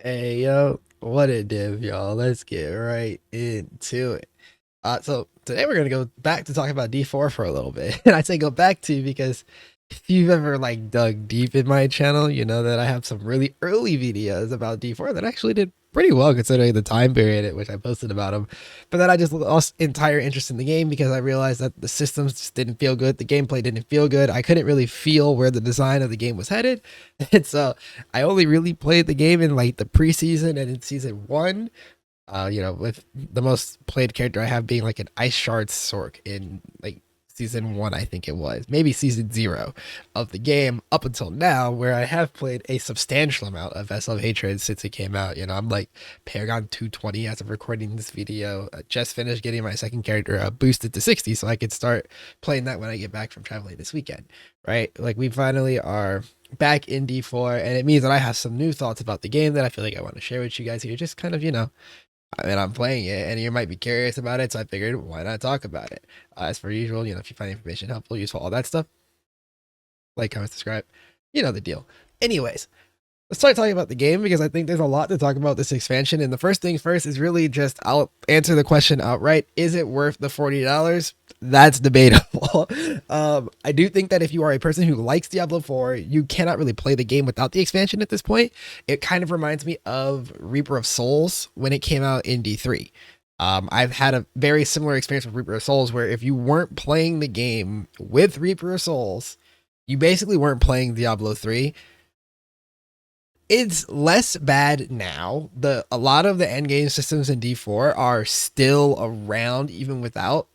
Hey yo, what a div, y'all. Let's get right into it. So today we're gonna go back to talk about D4 for a little bit. And I say go back to because if you've ever like dug deep in my channel, you know that I have some really early videos about D4 that actually did pretty well considering the time period at which I posted about them. But then I just lost entire interest in the game because I realized that the systems just didn't feel good, the gameplay didn't feel good. I couldn't really feel where the design of the game was headed. And so I only really played the game in like the preseason and in season one. With the most played character I have being like an Ice Shard Sork in like season one, I think it was, maybe season zero of the game up until now, where I have played a substantial amount of Vessel of Hatred since it came out. I'm like Paragon 220 as of recording this video. Just finished getting my second character boosted to 60 so I could start playing that when I get back from traveling this weekend, right? Like we finally are back in D4, and it means that I have some new thoughts about the game that I feel like I want to share with you guys here. Just kind of, I mean, I'm playing it, and you might be curious about it, so I figured why not talk about it. As per usual, if you find information helpful, useful, all that stuff, like, comment, subscribe, you know the deal. Anyways, let's start talking about the game because I think there's a lot to talk about this expansion. And the first thing first is really just I'll answer the question outright: is it worth the $40? That's debatable. I do think that if you are a person who likes Diablo 4, you cannot really play the game without the expansion at this point. It kind of reminds me of Reaper of Souls when it came out in D3. I've had a very similar experience with Reaper of Souls where if you weren't playing the game with Reaper of Souls, you basically weren't playing Diablo 3. It's less bad now. A lot of the endgame systems in D4 are still around even without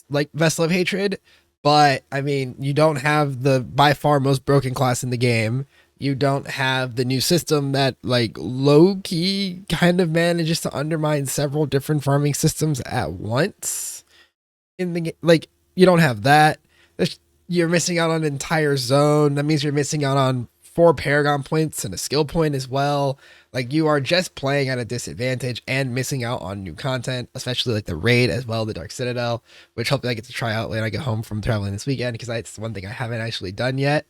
like Vessel of Hatred. But I mean, you don't have the by far most broken class in the game. You don't have the new system that like low key kind of manages to undermine several different farming systems at once in the game. Like you don't have that. You're missing out on an entire zone. That means you're missing out on 4 paragon points and a skill point as well. Like you are just playing at a disadvantage and missing out on new content, especially like the raid as well, the Dark Citadel, which hopefully I get to try out when I get home from traveling this weekend because it's one thing I haven't actually done yet.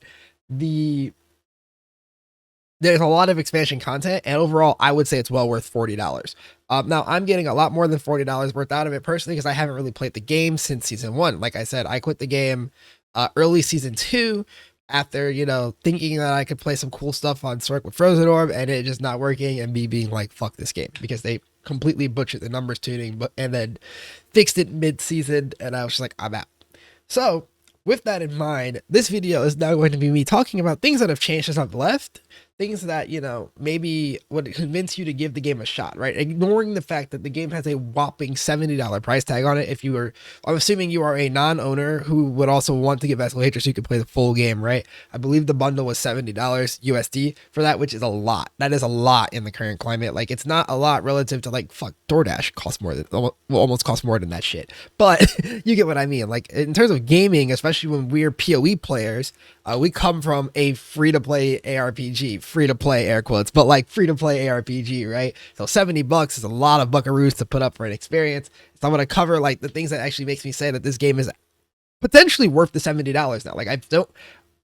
The There's a lot of expansion content, and overall, I would say it's well worth $40. Now, I'm getting a lot more than $40 worth out of it personally because I haven't really played the game since season one. Like I said, I quit the game early season two after thinking that I could play some cool stuff on Sork with Frozen Orb, and it just not working, and me being like, "Fuck this game," because they completely butchered the numbers tuning, and then fixed it mid-season, and I was just like, "I'm out." So, with that in mind, this video is now going to be me talking about things that have changed since I've left, things that, maybe would convince you to give the game a shot, right? Ignoring the fact that the game has a whopping $70 price tag on it. I'm assuming you are a non-owner who would also want to get Vessel Hatred so you can play the full game, right? I believe the bundle was $70 USD for that, which is a lot. That is a lot in the current climate. Like, it's not a lot relative to like, fuck, DoorDash costs more than, will almost cost more than that shit. But you get what I mean. Like, in terms of gaming, especially when we're PoE players, we come from a free-to-play ARPG, free-to-play air quotes, but like free-to-play ARPG, right? So $70 is a lot of buckaroos to put up for an experience. So I'm going to cover like the things that actually makes me say that this game is potentially worth the $70 now. Like I don't,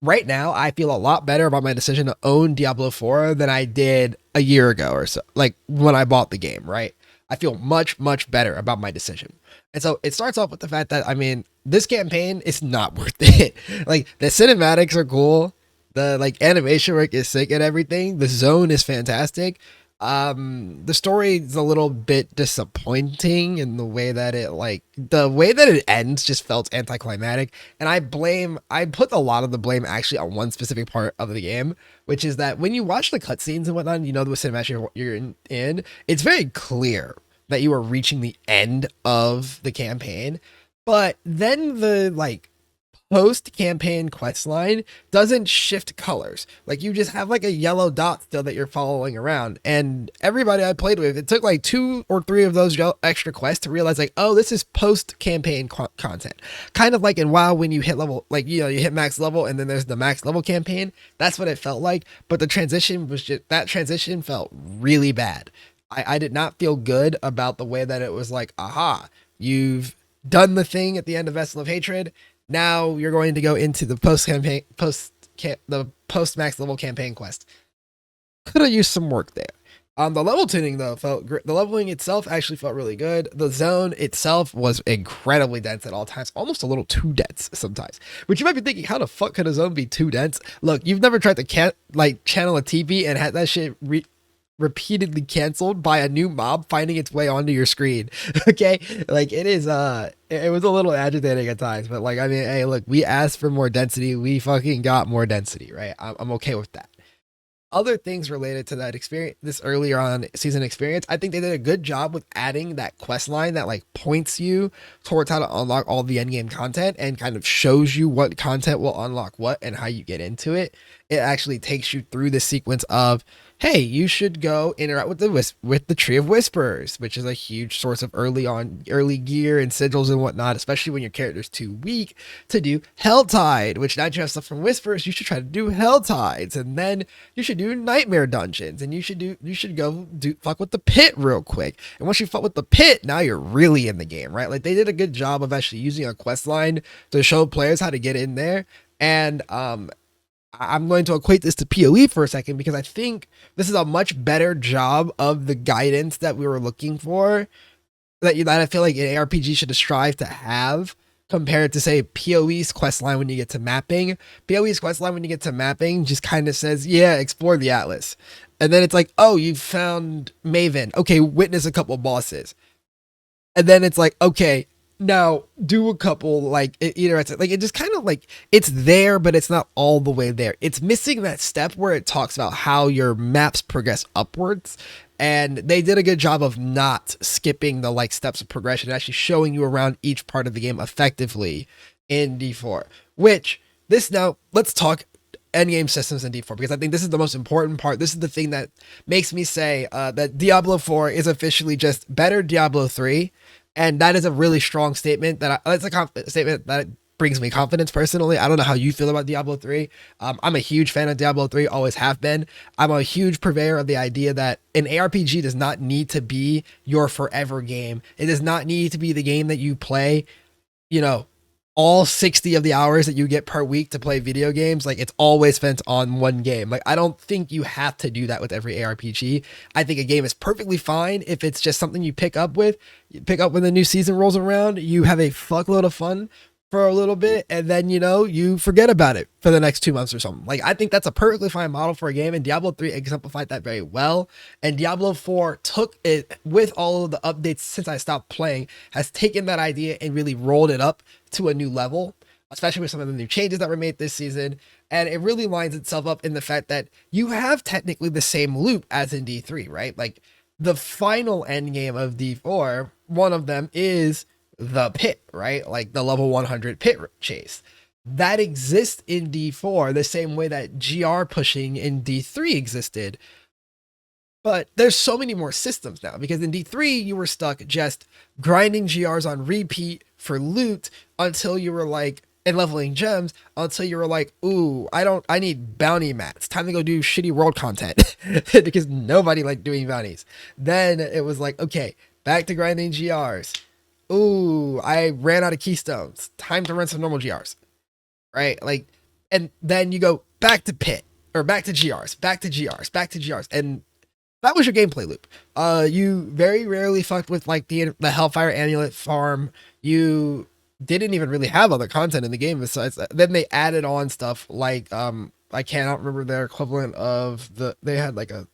right now, I feel a lot better about my decision to own Diablo 4 than I did a year ago or so, like when I bought the game, right? I feel much, much better about my decision. And so it starts off with the fact that, I mean, this campaign is not worth it. Like, the cinematics are cool. The, like, animation work is sick and everything. The zone is fantastic. The story is a little bit disappointing in the way that the way that it ends just felt anticlimactic. And I put a lot of the blame actually on one specific part of the game, which is that when you watch the cutscenes and whatnot, the cinematic you're in, it's very clear that you are reaching the end of the campaign. But then the post campaign quest line doesn't shift colors. Like you just have like a yellow dot still that you're following around. And everybody I played with, it took like 2 or 3 of those extra quests to realize like, oh, this is post campaign content. Kind of like in WoW when you hit level, like, you hit max level and then there's the max level campaign. That's what it felt like. But the transition that transition felt really bad. I did not feel good about the way that it was like, aha, you've done the thing at the end of Vessel of Hatred. Now you're going to go into the post max level campaign quest. Could have used some work there. The level tuning though felt great. The leveling itself actually felt really good. The zone itself was incredibly dense at all times, almost a little too dense sometimes. Which you might be thinking, how the fuck could a zone be too dense? Look, you've never tried to channel a TP and had that shit repeatedly canceled by a new mob finding its way onto your screen. Okay, like it is. It was a little agitating at times, but like I mean, hey, look, we asked for more density, we fucking got more density, right? I'm okay with that. Other things related to that experience, this earlier on season experience, I think they did a good job with adding that quest line that like points you towards how to unlock all the end game content and kind of shows you what content will unlock what and how you get into it. It actually takes you through the sequence of, hey, you should go interact with the Tree of Whispers, which is a huge source of early gear and sigils and whatnot, especially when your character's too weak to do Helltide, which now you have stuff from Whispers, you should try to do Helltides, and then you should do Nightmare Dungeons, and you should go do fuck with the Pit real quick. And once you fuck with the Pit, now you're really in the game, right? Like they did a good job of actually using a quest line to show players how to get in there. And I'm going to equate this to PoE for a second because I think this is a much better job of the guidance that we were looking for, that I feel like an ARPG should strive to have, compared to say PoE's quest line when you get to mapping. PoE's quest line when you get to mapping just kind of says, yeah, explore the Atlas. And then it's like, oh, you found Maven. Okay, witness a couple bosses. And then it's like, okay, now do a couple like either it's like it just kind of like it's there, but it's not all the way there. It's missing that step where it talks about how your maps progress upwards. And they did a good job of not skipping the like steps of progression, actually showing you around each part of the game effectively in D4. Which this now let's talk endgame systems in D4 because I think this is the most important part. This is the thing that makes me say that Diablo 4 is officially just better Diablo 3. And that is a really strong statement that's a statement that brings me confidence personally. I don't know how you feel about Diablo 3. I'm a huge fan of Diablo 3, always have been. I'm a huge purveyor of the idea that an ARPG does not need to be your forever game. It does not need to be the game that you play, you know, all 60 of the hours that you get per week to play video games. Like it's always spent on one game. Like I don't think you have to do that with every ARPG. I think a game is perfectly fine if it's just something you pick up when the new season rolls around. You have a fuckload of fun for a little bit and then you forget about it for the next 2 months or something. Like I think that's a perfectly fine model for a game, and Diablo 3 exemplified that very well. And Diablo 4 took it with all of the updates since I stopped playing, has taken that idea and really rolled it up to a new level, especially with some of the new changes that were made this season. And it really lines itself up in the fact that you have technically the same loop as in D3, right? Like the final end game of D4, one of them is the pit, right? Like the level 100 pit chase. That exists in D4 the same way that GR pushing in D3 existed. But there's so many more systems now because in D3 you were stuck just grinding GRs on repeat for loot until you were like, and leveling gems until you were like, ooh, I need bounty mats. Time to go do shitty world content because nobody liked doing bounties. Then it was like, okay, back to grinding GRs. Ooh, I ran out of keystones. Time to run some normal GRs, right? Like, and then you go back to pit or back to GRs, back to GRs, back to GRs, and that was your gameplay loop. You very rarely fucked with like the Hellfire Amulet farm. You didn't even really have other content in the game besides that. Then they added on stuff like I cannot remember their equivalent of they had like a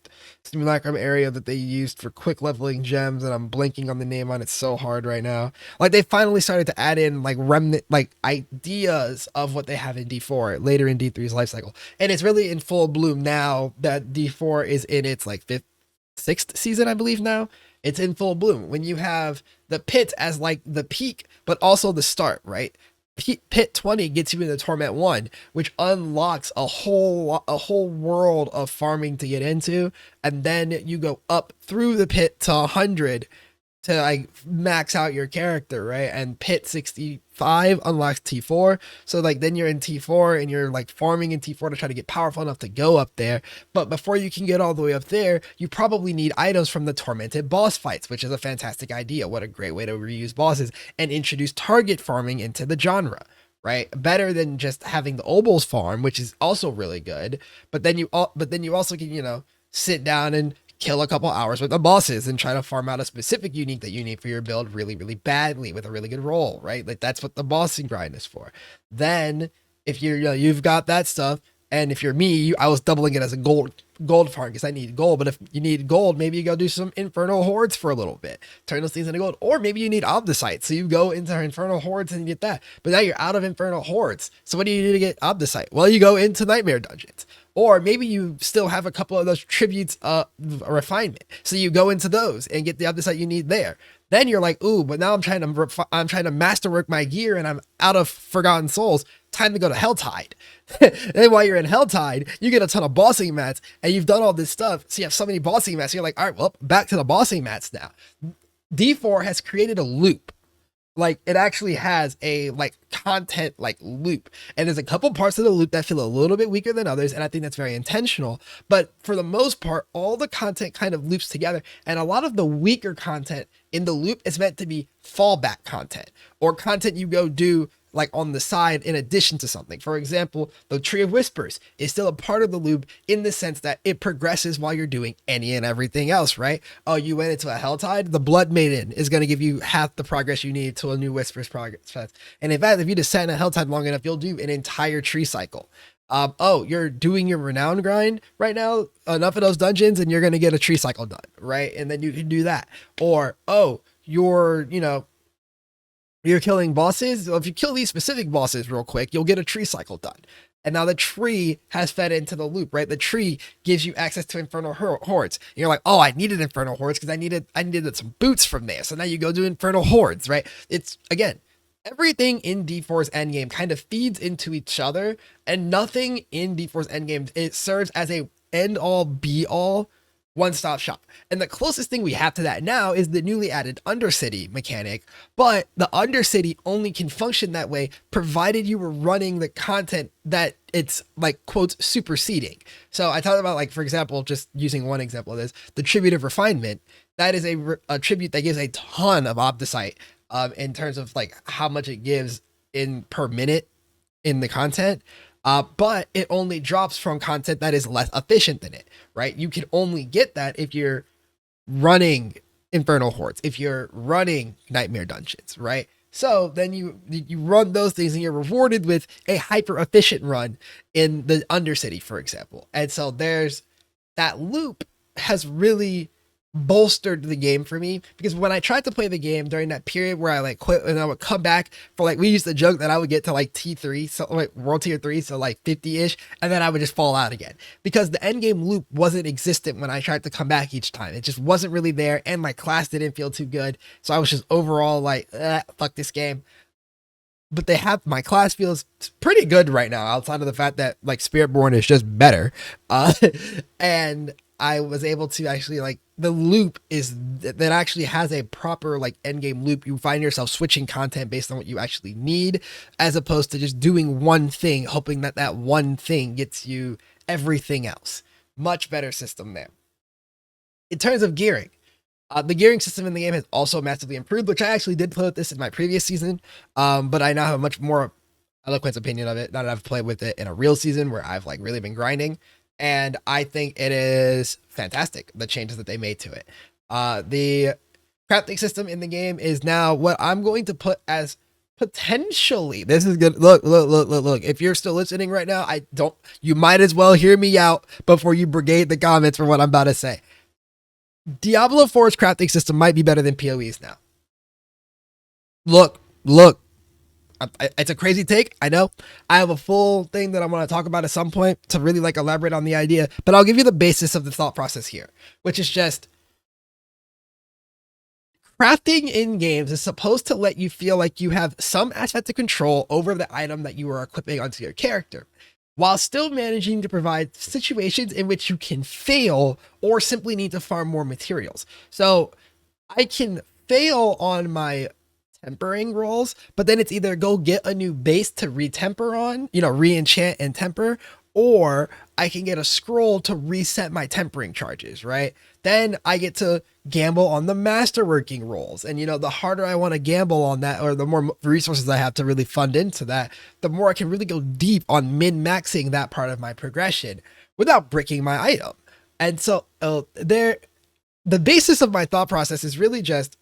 simulacrum area that they used for quick leveling gems, and I'm blanking on the name on it so hard right now. Like they finally started to add in like remnant like ideas of what they have in D4 later in D3's life cycle. And it's really in full bloom now that D4 is in its like sixth season, I believe now. It's in full bloom when you have the pit as like the peak, but also the start, right? Pit 20 gets you into Torment 1, which unlocks a whole world of farming to get into, and then you go up through the pit to 100 to like max out your character, right? And pit 65 unlocks T4, so like then you're in T4 and you're like farming in T4 to try to get powerful enough to go up there. But before you can get all the way up there, you probably need items from the tormented boss fights, which is a fantastic idea. What a great way to reuse bosses and introduce target farming into the genre, right? Better than just having the obols farm, which is also really good. But then you also can sit down and kill a couple hours with the bosses and try to farm out a specific unique that you need for your build really, really badly with a really good roll, right? Like that's what the bossing grind is for. Then if you're, you've got that stuff, and if you're me, I was doubling it as a gold farm because I need gold. But if you need gold, maybe you go do some infernal hordes for a little bit, turn those things into gold. Or maybe you need obdicite, so you go into infernal hordes and you get that. But now you're out of infernal hordes, so what do you do to get obdicite? Well, you go into nightmare dungeons. Or maybe you still have a couple of those tributes of refinement, so you go into those and get the obdicite you need there. Then you're like, ooh, but now I'm trying to masterwork my gear and I'm out of Forgotten Souls. Time to go to Helltide. And while you're in Helltide, you get a ton of bossing mats and you've done all this stuff. So you have so many bossing mats. You're like, all right, well, back to the bossing mats now. D4 has created a loop. Like it actually has a like content like loop, and there's a couple parts of the loop that feel a little bit weaker than others, and I think that's very intentional. But for the most part, all the content kind of loops together, and a lot of the weaker content in the loop is meant to be fallback content or content you go do like on the side in addition to something. For example, the Tree of Whispers is still a part of the loop in the sense that it progresses while you're doing any and everything else, right? Oh, you went into a Helltide, the Blood Maiden is going to give you half the progress you need to a new Whispers progress. And in fact, if you just sat in a Helltide long enough, you'll do an entire tree cycle. Oh, you're doing your renown grind right now, enough of those dungeons and you're going to get a tree cycle done, right? And then you can do that. Or, oh, you're killing bosses. Well, if you kill these specific bosses real quick, you'll get a tree cycle done. And now the tree has fed into the loop, right? The tree gives you access to infernal hordes. And you're like, oh, I needed infernal hordes because I needed some boots from there. So now you go do infernal hordes, right? It's again, everything in D4's endgame kind of feeds into each other, and nothing in D4's endgame it serves as a end all be all one-stop shop. And the closest thing we have to that now is the newly added Undercity mechanic, but the Undercity only can function that way provided you were running the content that it's like quotes superseding. So I talked about, like, for example, just using one example of this, the Tribute of Refinement. That is a tribute that gives a ton of obdicite in terms of like how much it gives in per minute in the content. But it only drops from content that is less efficient than it, right? You can only get that if you're running Infernal Hordes, if you're running Nightmare Dungeons, right? So then you run those things and you're rewarded with a hyper efficient run in the Undercity, for example. And so there's that loop has really bolstered the game for me, because when I tried to play the game during that period where I like quit and I would come back for like, we used to joke that I would get to like T3, so like world tier 3, so like 50-ish, and then I would just fall out again because the end game loop wasn't existent when I tried to come back each time. It just wasn't really there, and my class didn't feel too good, so I was just overall like, fuck this game. But my class feels pretty good right now, outside of the fact that like Spiritborn is just better. And I was able to actually like, the loop is that actually has a proper like end game loop. You find yourself switching content based on what you actually need, as opposed to just doing one thing, hoping that that one thing gets you everything else. Much better system there. In terms of gearing, the gearing system in the game has also massively improved, which I actually did play with this in my previous season. But I now have a much more eloquent opinion of it now that I've played with it in a real season where I've like really been grinding. And I think it is fantastic, the changes that they made to it. The crafting system in the game is now what I'm going to put as potentially, this is good. Look. If you're still listening right now, you might as well hear me out before you brigade the comments for what I'm about to say. Diablo 4's crafting system might be better than PoE's now. Look. It's a crazy take, I know. I have a full thing that I want to talk about at some point to really like elaborate on the idea, but I'll give you the basis of the thought process here, which is just crafting in games is supposed to let you feel like you have some aspect of control over the item that you are equipping onto your character, while still managing to provide situations in which you can fail or simply need to farm more materials. So I can fail on my tempering rolls, but then it's either go get a new base to retemper on, re-enchant and temper, or I can get a scroll to reset my tempering charges, right? Then I get to gamble on the masterworking rolls. And, the harder I want to gamble on that, or the more resources I have to really fund into that, the more I can really go deep on min-maxing that part of my progression without breaking my item. And so the basis of my thought process is really just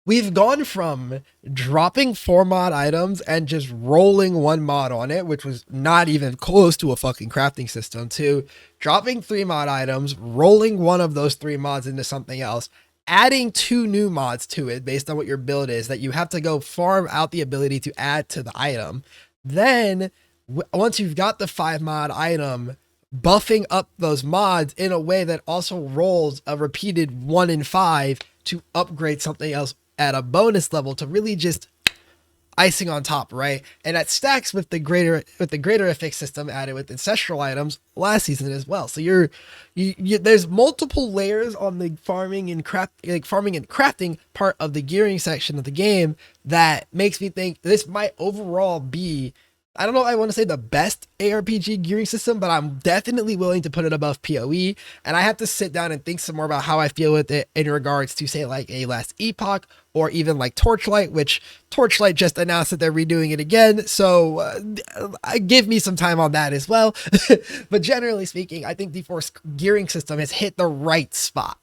we've gone from dropping 4 mod items and just rolling 1 mod on it, which was not even close to a fucking crafting system, to dropping 3 mod items, rolling one of those 3 mods into something else, adding 2 new mods to it based on what your build is that you have to go farm out the ability to add to the item. Then once you've got the 5 mod item, buffing up those mods in a way that also rolls a repeated 1 in 5 to upgrade something else at a bonus level to really just icing on top, right? And that stacks with the greater effect system added with ancestral items last season as well. So you there's multiple layers on the farming and crafting part of the gearing section of the game that makes me think this might overall be, I don't know if I want to say the best ARPG gearing system, but I'm definitely willing to put it above PoE. And I have to sit down and think some more about how I feel with it in regards to, say, like a Last Epoch or even like Torchlight, which Torchlight just announced that they're redoing it again. So give me some time on that as well. But generally speaking, I think D4's gearing system has hit the right spot.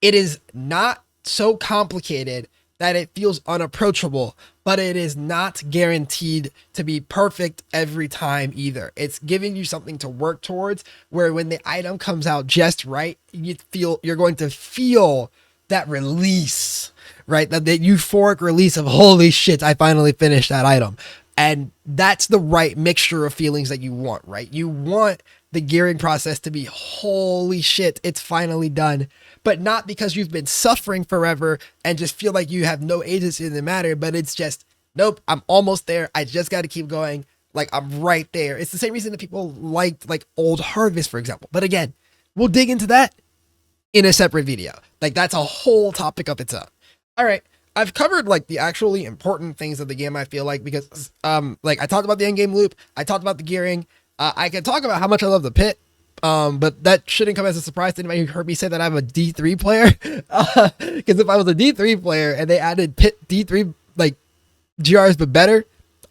It is not so complicated that it feels unapproachable, but it is not guaranteed to be perfect every time either. It's giving you something to work towards, where when the item comes out just right, you're going to feel that release, right? That euphoric release of, holy shit, I finally finished that item. And that's the right mixture of feelings that you want, right? You want the gearing process to be, holy shit, it's finally done, but not because you've been suffering forever and just feel like you have no agency in the matter, but it's just, nope, I'm almost there. I just got to keep going. Like, I'm right there. It's the same reason that people liked like Old Harvest, for example. But again, we'll dig into that in a separate video. Like, that's a whole topic of its own. All right. I've covered like the actually important things of the game, I feel like, because like I talked about the endgame loop. I talked about the gearing. I can talk about how much I love the pit. But that shouldn't come as a surprise to anybody who heard me say that I'm a D3 player. Because if I was a D3 player and they added pit D3 like GRs but better,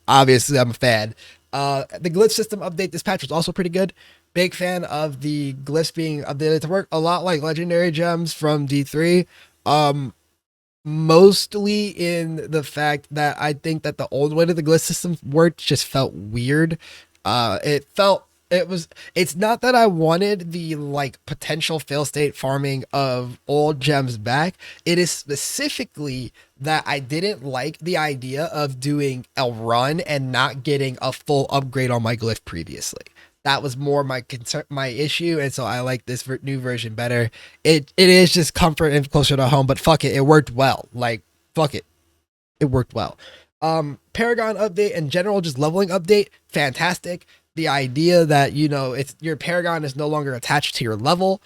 obviously I'm a fan. The Glyph system update this patch was also pretty good. Big fan of the Glyphs being updated to work a lot like legendary gems from D3. Mostly in the fact that I think that the old way to the Glyph system worked just felt weird. It's not that I wanted the like potential fail state farming of old gems back. It is specifically that I didn't like the idea of doing a run and not getting a full upgrade on my glyph previously. That was more my concern, my issue, and so I like this new version better. It is just comfort and closer to home, but fuck it, it worked well. Like, fuck it, it worked well. Paragon update and general just leveling update, fantastic. The idea that, you know, it's your paragon is no longer attached to your level,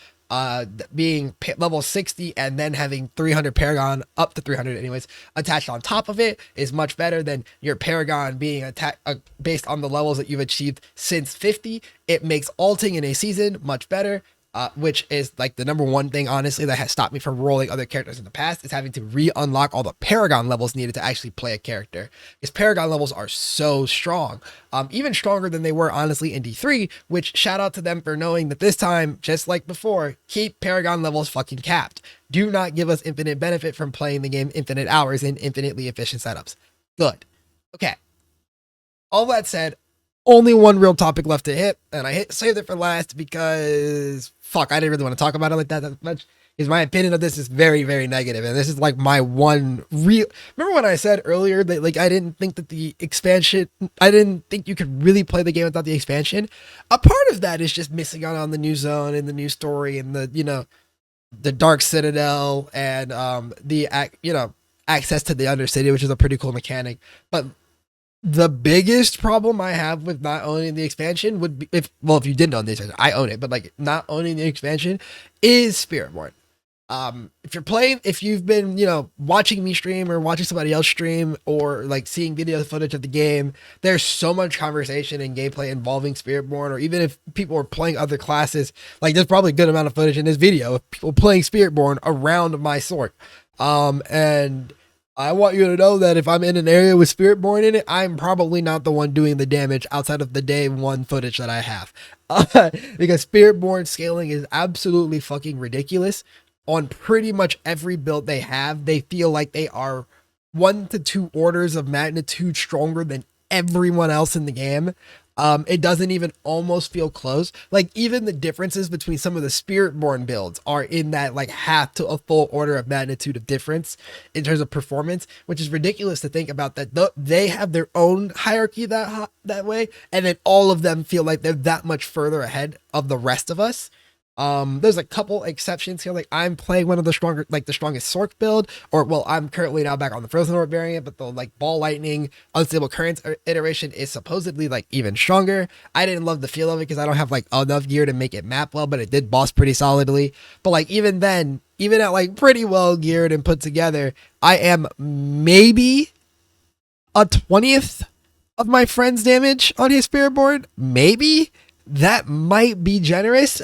being level 60 and then having 300 paragon, up to 300 anyways, attached on top of it is much better than your paragon being based on the levels that you've achieved since 50. It makes alting in a season much better. Which is like the number one thing, honestly, that has stopped me from rolling other characters in the past, is having to re-unlock all the paragon levels needed to actually play a character. Because paragon levels are so strong, even stronger than they were, honestly, in D3, which shout out to them for knowing that this time, just like before, keep paragon levels fucking capped. Do not give us infinite benefit from playing the game infinite hours in infinitely efficient setups. Good. Okay. All that said, only one real topic left to hit, and I saved it for last because fuck, I didn't really want to talk about it like that much. Because my opinion of this is very, very negative, and this is like my one real. Remember when I said earlier that like I didn't think that the expansion, I didn't think you could really play the game without the expansion. A part of that is just missing out on the new zone and the new story and the, you know, the Dark Citadel and the, you know, access to the Undercity, which is a pretty cool mechanic, but the biggest problem I have with not owning the expansion would be if you didn't own the expansion, I own it, but like not owning the expansion is Spiritborn. If you've been, you know, watching me stream or watching somebody else stream or like seeing video footage of the game, there's so much conversation and gameplay involving Spiritborn, or even if people are playing other classes, like there's probably a good amount of footage in this video of people playing Spiritborn around my sword. And I want you to know that if I'm in an area with Spiritborn in it, I'm probably not the one doing the damage outside of the day one footage that I have. Because Spiritborn scaling is absolutely fucking ridiculous. On pretty much every build they have, they feel like they are 1 to 2 orders of magnitude stronger than everyone else in the game. It doesn't even almost feel close. Like even the differences between some of the Spiritborn builds are in that like half to a full order of magnitude of difference in terms of performance, which is ridiculous to think about. That they have their own hierarchy that way, and then all of them feel like they're that much further ahead of the rest of us. There's a couple exceptions here. Like I'm playing one of the stronger, like the strongest Sork build, or well, I'm currently now back on the Frozen Orb variant, but the like Ball Lightning Unstable Currents iteration is supposedly like even stronger. I didn't love the feel of it because I don't have like enough gear to make it map well, but it did boss pretty solidly. But like even then, even at like pretty well geared and put together, I am maybe a 20th of my friend's damage on his spirit board. Maybe that might be generous.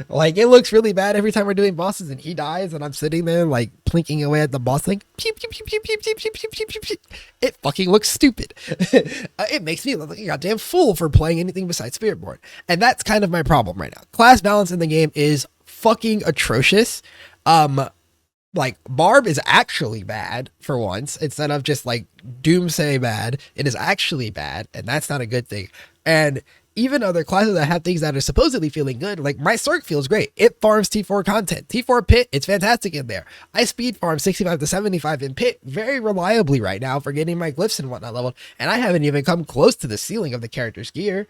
Like it looks really bad every time we're doing bosses and he dies and I'm sitting there like plinking away at the boss like pew, pew, pew, pew, pew, pew, pew, pew, pew, pew, pew. It fucking looks stupid. It makes me look like a goddamn fool for playing anything besides spirit board. And that's kind of my problem right now. Class balance in the game is fucking atrocious. Like Barb is actually bad for once instead of just like Doomsday bad. It is actually bad, and that's not a good thing. And even other classes that have things that are supposedly feeling good, like my Sork feels great. It farms T4 content. T4 Pit, it's fantastic in there. I speed farm 65 to 75 in Pit very reliably right now for getting my glyphs and whatnot leveled, and I haven't even come close to the ceiling of the character's gear.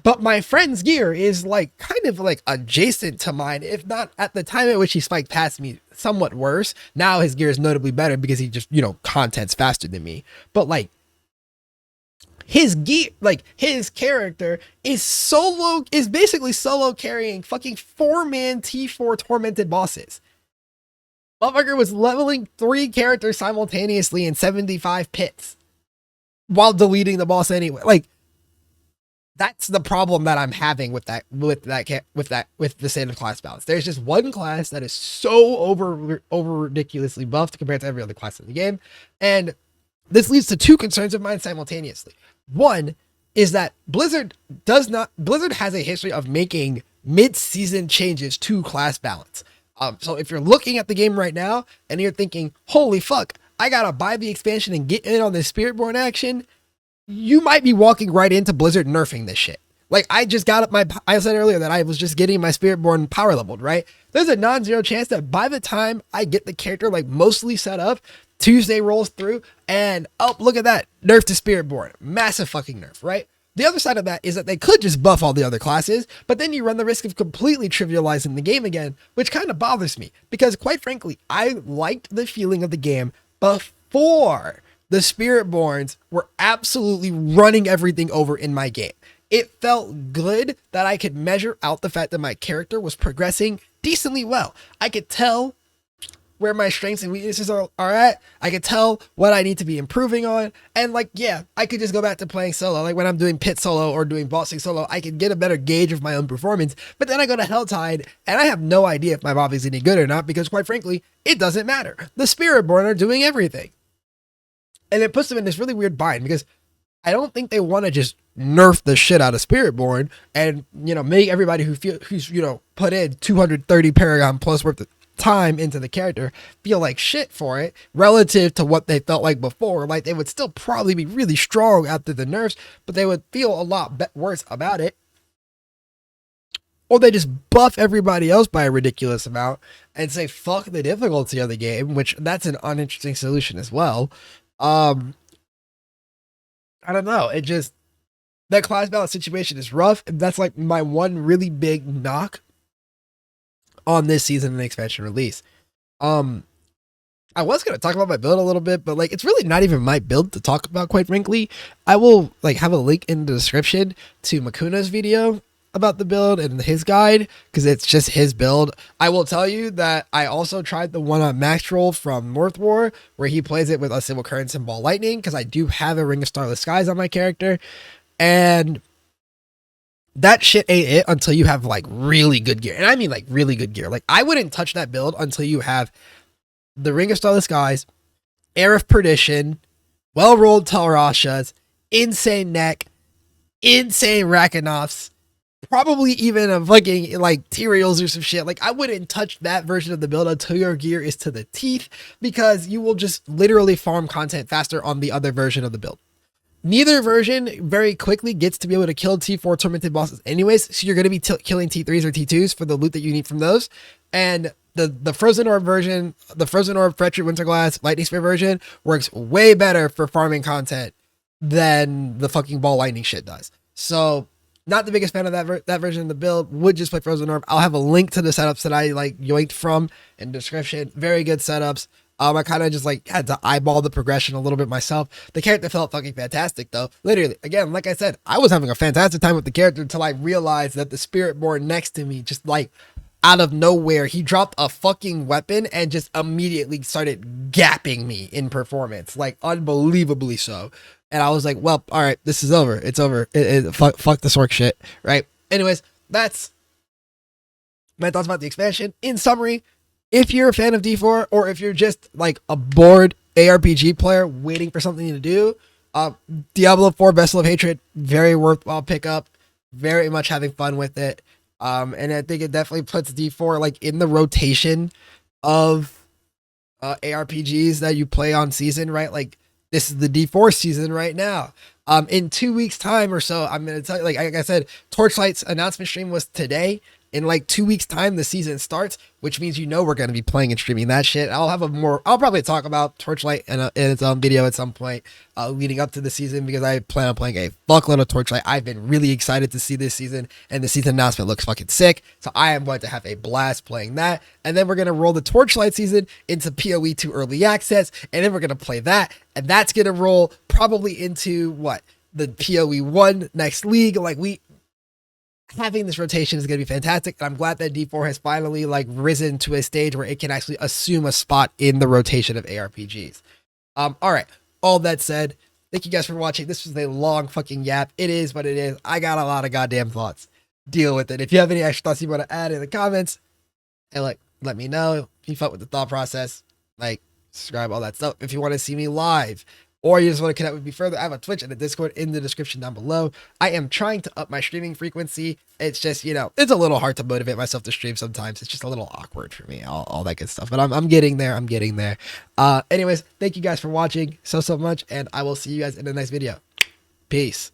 But my friend's gear is like kind of like adjacent to mine, if not at the time at which he spiked past me, somewhat worse. Now his gear is notably better because he just, contents faster than me. But like his gear, like his character is basically solo carrying fucking 4-man T4 tormented bosses. Motherfucker was leveling 3 characters simultaneously in 75 pits while deleting the boss anyway. Like, that's the problem that I'm having with the state of class balance. There's just one class that is so over ridiculously buffed compared to every other class in the game, and this leads to 2 concerns of mine simultaneously. One is that Blizzard has a history of making mid-season changes to class balance. So if you're looking at the game right now and you're thinking, "Holy fuck, I gotta buy the expansion and get in on this Spiritborn action," you might be walking right into Blizzard nerfing this shit. Like I said earlier that I was just getting my Spiritborn power leveled, right? There's a non-zero chance that by the time I get the character like mostly set up, Tuesday rolls through and oh, look at that, nerf to Spiritborn. Massive fucking nerf, right? The other side of that is that they could just buff all the other classes, but then you run the risk of completely trivializing the game again, which kind of bothers me because quite frankly, I liked the feeling of the game before the Spiritborns were absolutely running everything over in my game. It felt good that I could measure out the fact that my character was progressing decently well. I could tell where my strengths and weaknesses are at. I could tell what I need to be improving on. And like, yeah, I could just go back to playing solo. Like when I'm doing pit solo or doing bossing solo, I can get a better gauge of my own performance. But then I go to Helltide and I have no idea if my bobbing's any good or not because quite frankly, it doesn't matter. The Spiritborn are doing everything. And it puts them in this really weird bind because I don't think they want to just nerf the shit out of Spiritborn and, make everybody who's put in 230 Paragon plus worth of time into the character feel like shit for it relative to what they felt like before. Like they would still probably be really strong after the nerfs, but they would feel a lot worse about it. Or they just buff everybody else by a ridiculous amount and say, fuck the difficulty of the game, which that's an uninteresting solution as well. I don't know. That class balance situation is rough. And that's like my one really big knock on this season and expansion release. I was going to talk about my build a little bit, but like, it's really not even my build to talk about, quite frankly. I will like have a link in the description to Makuna's video about the build and his guide because it's just his build. I will tell you that I also tried the one on Max Roll from North War where he plays it with Unstable Currents and Ball Lightning because I do have a Ring of Starless Skies on my character, and that shit ain't it until you have like really good gear. And I mean like really good gear. Like I wouldn't touch that build until you have the Ring of Starless Skies, Air of Perdition, well rolled Talrashas, insane neck, insane Rakanoffs, probably even a fucking like Tyraels or some shit. Like I wouldn't touch that version of the build until your gear is to the teeth, because you will just literally farm content faster on the other version of the build. Neither version very quickly gets to be able to kill T4 tormented bosses anyways, so you're going to be killing T3s or T2s for the loot that you need from those. And the Frozen Orb version, the Frozen Orb, Fretcher, Winterglass, Lightning Spear version works way better for farming content than the fucking ball lightning shit does. So not the biggest fan of that version of the build. Would just play Frozen Orb. I'll have a link to the setups that I like yoinked from in the description. Very good setups. I kind of just like had to eyeball the progression a little bit myself. The character felt fucking fantastic though. Literally, again, like I said, I was having a fantastic time with the character until I realized that the spirit born next to me just like out of nowhere, he dropped a fucking weapon and just immediately started gapping me in performance, like unbelievably so. And I was like, well, all right, this is over. It's over. Fuck this orc shit, right? Anyways, that's my thoughts about the expansion. In summary, if you're a fan of D4 or if you're just like a bored ARPG player waiting for something to do, Diablo 4 Vessel of Hatred, very worthwhile pickup. Very much having fun with it. And I think it definitely puts D4 like in the rotation of ARPGs that you play on season, right? Like this is the D4 season right now. In 2 weeks time or so, I'm going to tell you, like I said, Torchlight's announcement stream was today. In like 2 weeks time, the season starts, which means we're going to be playing and streaming that shit. I'll probably talk about Torchlight in its own video at some point leading up to the season, because I plan on playing a fuckload of Torchlight. I've been really excited to see this season, and the season announcement looks fucking sick. So I am going to have a blast playing that. And then we're going to roll the Torchlight season into PoE 2 early access, and then we're going to play that. And that's going to roll probably into the PoE 1 next league. Like having this rotation is going to be fantastic. And I'm glad that D4 has finally like risen to a stage where it can actually assume a spot in the rotation of ARPGs. All right. All that said, thank you guys for watching. This was a long fucking yap. It is what it is. I got a lot of goddamn thoughts. Deal with it. If you have any extra thoughts you want to add in the comments, and let me know. If you felt with the thought process, subscribe, all that stuff. If you want to see me live, or you just want to connect with me further, I have a Twitch and a Discord in the description down below. I am trying to up my streaming frequency. It's just, it's a little hard to motivate myself to stream sometimes. It's just a little awkward for me, all that good stuff. But I'm getting there. I'm getting there. Anyways, thank you guys for watching so much, and I will see you guys in the next video. Peace.